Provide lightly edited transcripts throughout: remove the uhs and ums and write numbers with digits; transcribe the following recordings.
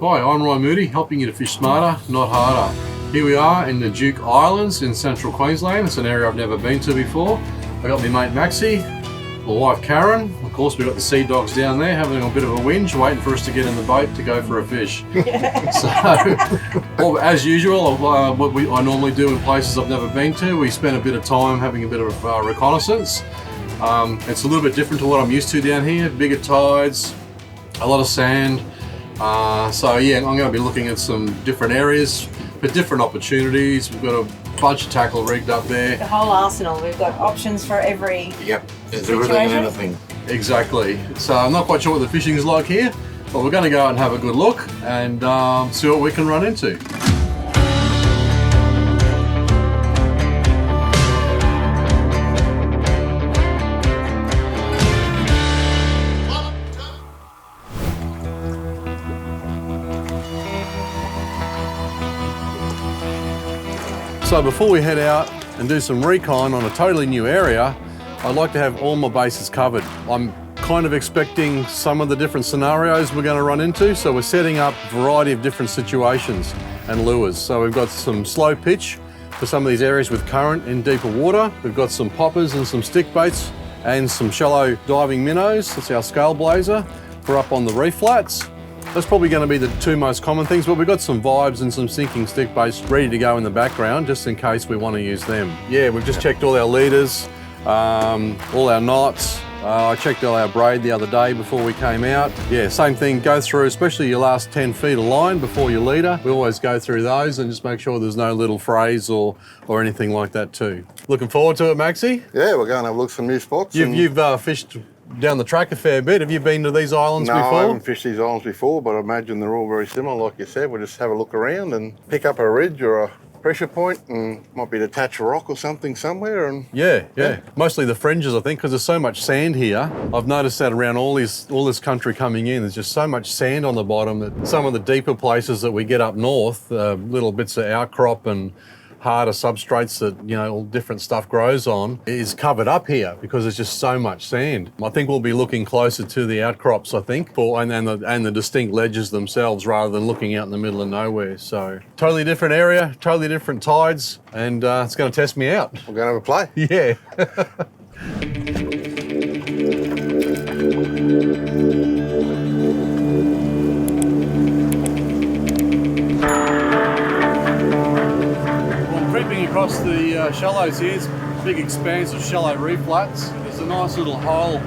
Hi, I'm Moody, helping you to fish smarter, not harder. Here we are in the Duke Islands in central Queensland. It's an area I've never been to before. I got my mate Maxie, my wife Karen. Of course, we've got the sea dogs down there having a bit of a whinge, waiting for us to get in the boat to go for a fish. So, well, as usual, what I normally do in places I've never been to, we spend a bit of time having a bit of reconnaissance. It's a little bit different to what I'm used to down here. Bigger tides, a lot of sand. So yeah, I'm going to be looking at some different areas for different opportunities. We've got a bunch of tackle rigged up there. The whole arsenal. We've got options for every there's everything and anything. Exactly. So I'm not quite sure what the fishing is like here, but we're going to go out and have a good look and see what we can run into. So before we head out and do some recon on a totally new area, I'd like to have all my bases covered. I'm kind of expecting some of the different scenarios we're going to run into, so we're setting up a variety of different situations and lures. So we've got some slow pitch for some of these areas with current in deeper water. We've got some poppers and some stick baits and some shallow diving minnows. That's our scale blazer for up on the reef flats. That's probably going to be the two most common things, but we've got some vibes and some sinking stick baits ready to go in the background just in case we want to use them. Yeah, we've just checked all our leaders, all our knots. I checked all our braid the other day before we came out. Yeah, same thing, go through, especially your last 10 feet of line before your leader. We always go through those and just make sure there's no little frays or anything like that too. Looking forward to it, Maxie? Yeah, we're going to have a look at some new spots. You've fished down the track a fair bit. Have you been to these islands before? No, I haven't fished these islands before, but I imagine they're all very similar. Like you said, we'll just have a look around and pick up a ridge or a pressure point and might be to attach a rock or something somewhere. And yeah. Mostly the fringes, I think, because there's so much sand here. I've noticed that around all this country coming in, there's just so much sand on the bottom that some of the deeper places that we get up north, little bits of outcrop and harder substrates that, you know, all different stuff grows on, is covered up here because there's just so much sand. I think we'll be looking closer to the outcrops, I think, and the distinct ledges themselves rather than looking out in the middle of nowhere. So totally different area, totally different tides, and it's going to test me out. We're going to have a play. Yeah. Across the shallows here, it's a big expanse of shallow reef flats. There's a nice little hole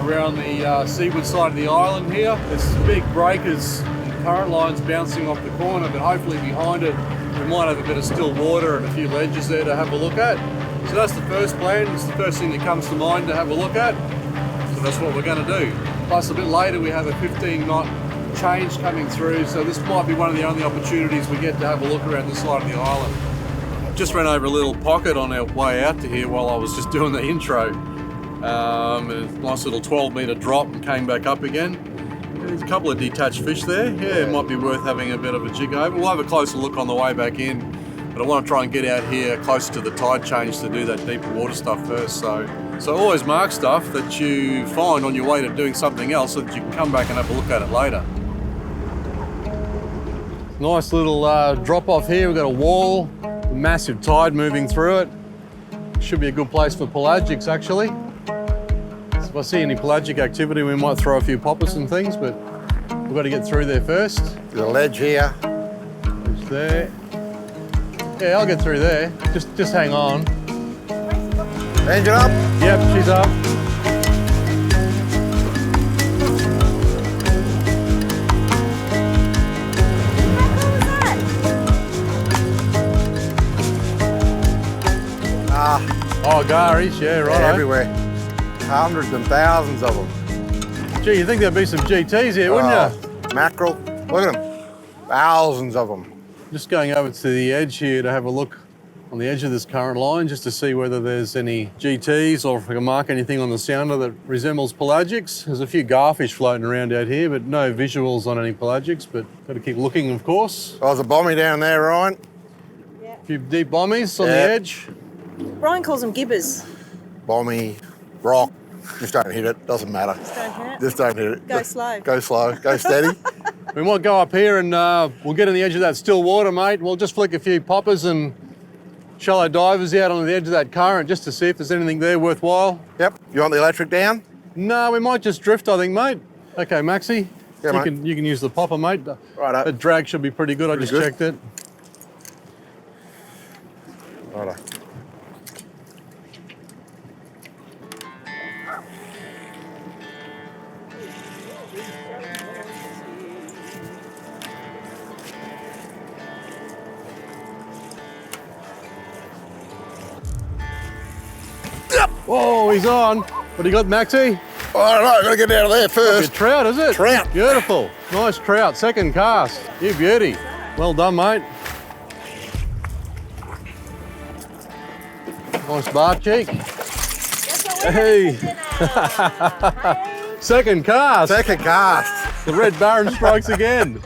around the seaward side of the island here. There's big breakers and current lines bouncing off the corner, but hopefully behind it we might have a bit of still water and a few ledges there to have a look at. So that's the first plan. It's the first thing that comes to mind to have a look at. So that's what we're going to do. Plus a bit later we have a 15 knot change coming through, so this might be one of the only opportunities we get to have a look around this side of the island. Just ran over a little pocket on our way out to here while I was just doing the intro. A nice little 12-metre drop and came back up again. There's a couple of detached fish there. Yeah, it might be worth having a bit of a jig over. We'll have a closer look on the way back in, but I want to try and get out here closer to the tide change to do that deeper water stuff first. So always mark stuff that you find on your way to doing something else so that you can come back and have a look at it later. Nice little drop off here. We've got a wall. Massive tide moving through it. Should be a good place for pelagics actually. So if I see any pelagic activity we might throw a few poppers and things, but we've got to get through there first. There's a ledge here. Ledge there. Yeah, I'll get through there. Just hang on. Engine up? Yep, she's up. Oh, garies, yeah, right. Everywhere. Hundreds and thousands of them. Gee, you think there'd be some GTs here, wouldn't you? Mackerel. Look at them. Thousands of them. Just going over to the edge here to have a look on the edge of this current line just to see whether there's any GTs or if I can mark anything on the sounder that resembles pelagics. There's a few garfish floating around out here, but no visuals on any pelagics, but got to keep looking, of course. Oh, there's a bommy down there, Ryan. Yeah. A few deep bommies on the edge. Ryan calls them gibbers. Bommy, rock. Just don't hit it. Doesn't matter. Just don't hit it. Just don't hit it. Go slow. Go slow. Go steady. We might go up here and we'll get on the edge of that still water, mate. We'll just flick a few poppers and shallow divers out on the edge of that current just to see if there's anything there worthwhile. Yep. You want the electric down? No, we might just drift, I think, mate. Okay, Maxie. Yeah, mate. You can use the popper, mate. Righto. The drag should be pretty good. I just checked it. Righto. Whoa, he's on. What do you got, Maxie? Oh, I don't know, I've got to get out of there It's first. a trout, is it? Trout. Beautiful. Nice trout. Second cast. You beauty. Well done, mate. Nice bar cheek. Hey. Second cast. Second cast. The red Barron strikes again.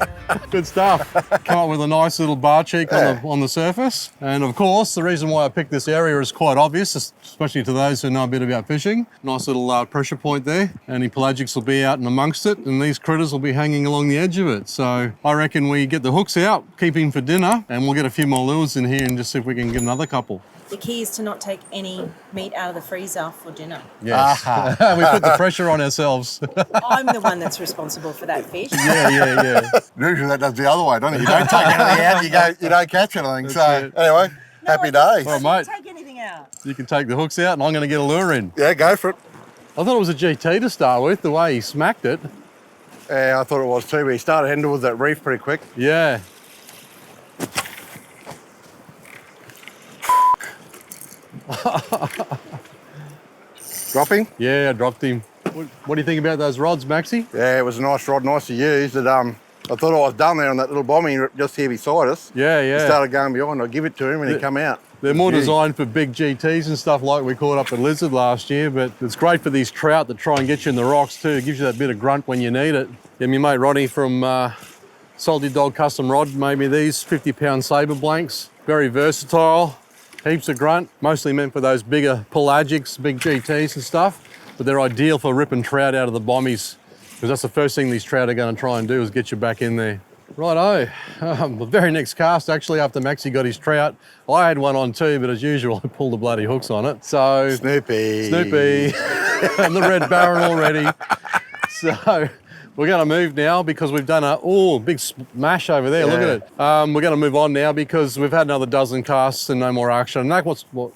Good stuff. Come up with a nice little bar cheek on the surface. And of course, the reason why I picked this area is quite obvious, especially to those who know a bit about fishing. Nice little pressure point there. Any pelagics will be out and amongst it, and these critters will be hanging along the edge of it. So I reckon we get the hooks out, keep him for dinner, and we'll get a few more lures in here and just see if we can get another couple. The key is to not take any meat out of the freezer for dinner. Yes. We put the pressure on ourselves. I'm the one that's responsible for that fish. Yeah. Usually that does the other way, doesn't it? You don't take anything out, you don't catch anything. So it. anyway, happy days. All right, mate. Take anything out. You can take the hooks out and I'm going to get a lure in. Yeah, go for it. I thought it was a GT to start with, the way he smacked it. Yeah, I thought it was too, but he started heading towards that reef pretty quick. Yeah. Dropping? Yeah, I dropped him. What do you think about those rods, Maxie? Yeah, it was a nice rod, nice to use. It, I thought I was done there on that little bombing just here beside us. Yeah. He started going behind. I give it to him and he come out. They're more Gee. designed for big GTs and stuff like we caught up at Lizard last year, but it's great for these trout that try and get you in the rocks too. It gives you that bit of grunt when you need it. Yeah, my mate Ronnie from Salty Dog Custom Rod made me these 50-pound saber blanks. Very versatile, heaps of grunt, mostly meant for those bigger pelagics, big GTs and stuff, but they're ideal for ripping trout out of the bommies, because that's the first thing these trout are going to try and do is get you back in there. Righto, the very next cast actually after Maxie got his trout, I had one on too, but as usual I pulled the bloody hooks on it. So Snoopy. and the red Barron already. So we're going to move now because we've done a big smash over there. Look at it. We're going to move on now because we've had another dozen casts and no more action. And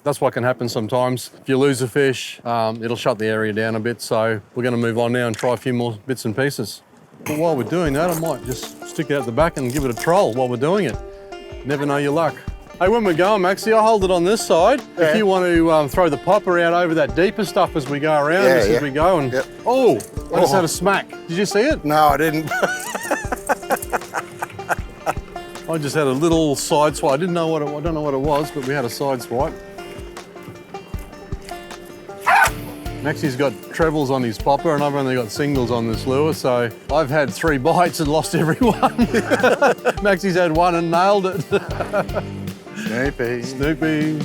that's what can happen sometimes. If you lose a fish, it'll shut the area down a bit. So we're going to move on now and try a few more bits and pieces. But while we're doing that, I might just stick it out the back and give it a troll while we're doing it. Never know your luck. Hey, when we're going, Maxie, I'll hold it on this side. Yeah. If you want to throw the popper out over that deeper stuff as we go around, as we go. And I just had a smack. Did you see it? No, I didn't. I just had a little side swipe. I don't know what it was, but we had a side swipe. Maxie's got trebles on his popper and I've only got singles on this lure, so I've had 3 bites and lost every one. Maxie's had one and nailed it. Snoopy.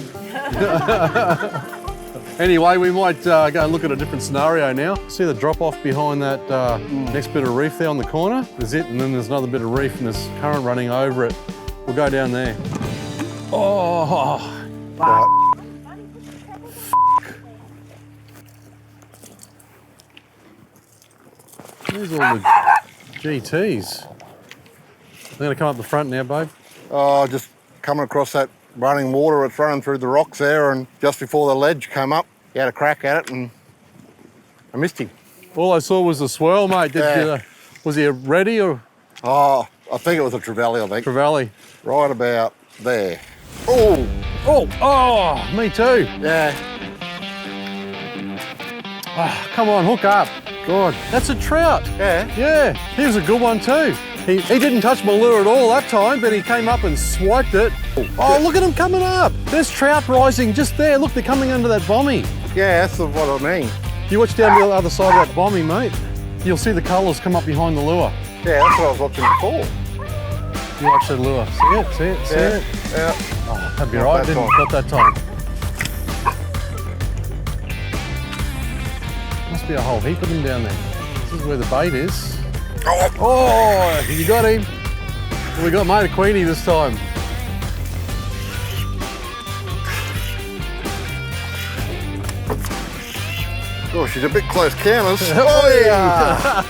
Anyway, we might go and look at a different scenario now. See the drop off behind that next bit of reef there on the corner? There's it, and then there's another bit of reef and there's current running over it. We'll go down there. Oh, Right. there's all the GTs. They're going to come up the front now, babe. Oh, just coming across that running water. It's running through the rocks there, and just before the ledge came up, he had a crack at it and I missed him. All I saw was the swirl, mate. Was he a ready or Oh, I think it was a trevally, I think. trevally? Right about there. Oh, me too. Yeah. Oh, come on, hook up. God, that's a trout. Yeah. He was a good one too. He didn't touch my lure at all that time, but he came up and swiped it. Oh, look at him coming up. There's trout rising just there. Look, they're coming under that bommy. Yeah, that's what I mean. You watch down the other side of that bommy, mate. You'll see the colours come up behind the lure. Yeah, that's what I was watching before. You watch that lure. See it? Yeah. Oh, that'd be Not right. that time. Not that time. Must be a whole heap of them down there. This is where the bait is. Oh, you got him. We got mate a Queenie this time. Oh, she's a bit close counters. Oh, yeah.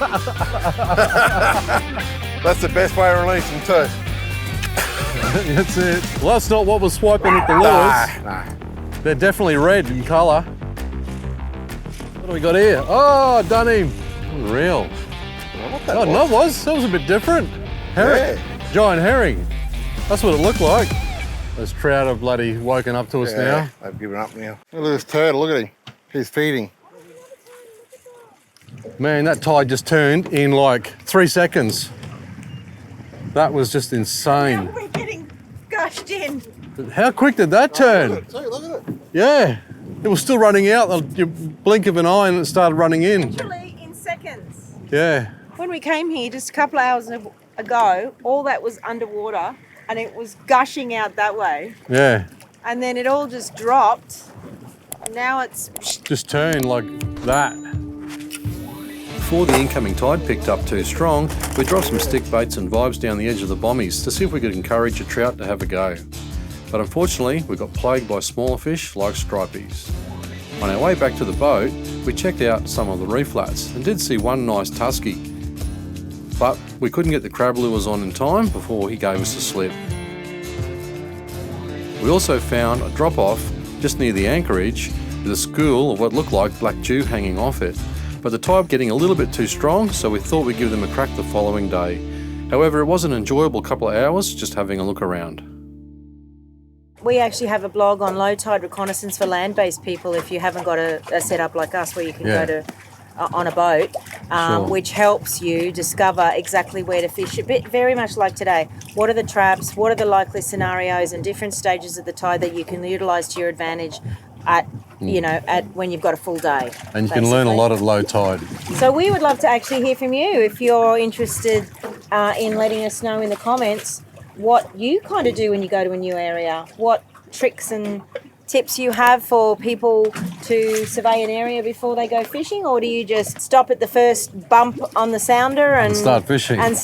That's the best way of releasing too. That's it. Well, that's not what was swiping at the lures. Nah. They're definitely red in colour. What do we got here? Oh, done him. Unreal. What that Oh, no, that was a bit different. Herring. Yeah. Giant herring. That's what it looked like. Those trout have bloody woken up to us now. They've given up now. Look at this turtle, look at him. He's feeding. Man, that tide just turned in like 3 seconds. That was just insane. We're getting gushed in. How quick did that turn? Look at it. Yeah, it was still running out. You blink of an eye and it started running in. Literally in seconds. Yeah. When we came here just a couple of hours ago, all that was underwater and it was gushing out that way. Yeah. And then it all just dropped. Now it's... Just turned like that. Before the incoming tide picked up too strong, we dropped some stick baits and vibes down the edge of the bommies to see if we could encourage a trout to have a go. But unfortunately, we got plagued by smaller fish like stripies. On our way back to the boat, we checked out some of the reef flats and did see one nice tusky. But we couldn't get the crab lures on in time before he gave us a slip. We also found a drop-off just near the anchorage with a school of what looked like black dew hanging off it. But the tide getting a little bit too strong, so we thought we'd give them a crack the following day. However, it was an enjoyable couple of hours just having a look around. We actually have a blog on low tide reconnaissance for land-based people if you haven't got a setup like us where you can go to on a boat, which helps you discover exactly where to fish. A bit very much like today. What are the traps? What are the likely scenarios and different stages of the tide that you can utilise to your advantage at when you've got a full day. And you can learn a lot at low tide. So we would love to actually hear from you if you're interested in letting us know in the comments what you kind of do when you go to a new area, what tricks and tips you have for people to survey an area before they go fishing, or do you just stop at the first bump on the sounder and start fishing and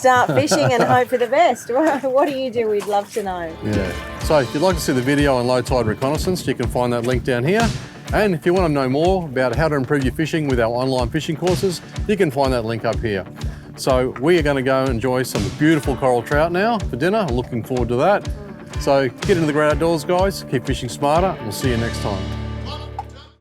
hope for the best? What do you do? We'd love to know. Yeah. So if you'd like to see the video on low tide reconnaissance, you can find that link down here. And if you want to know more about how to improve your fishing with our online fishing courses, you can find that link up here. So we are going to go enjoy some beautiful coral trout now for dinner. Looking forward to that. So get into the great outdoors, guys. Keep fishing smarter. We'll see you next time.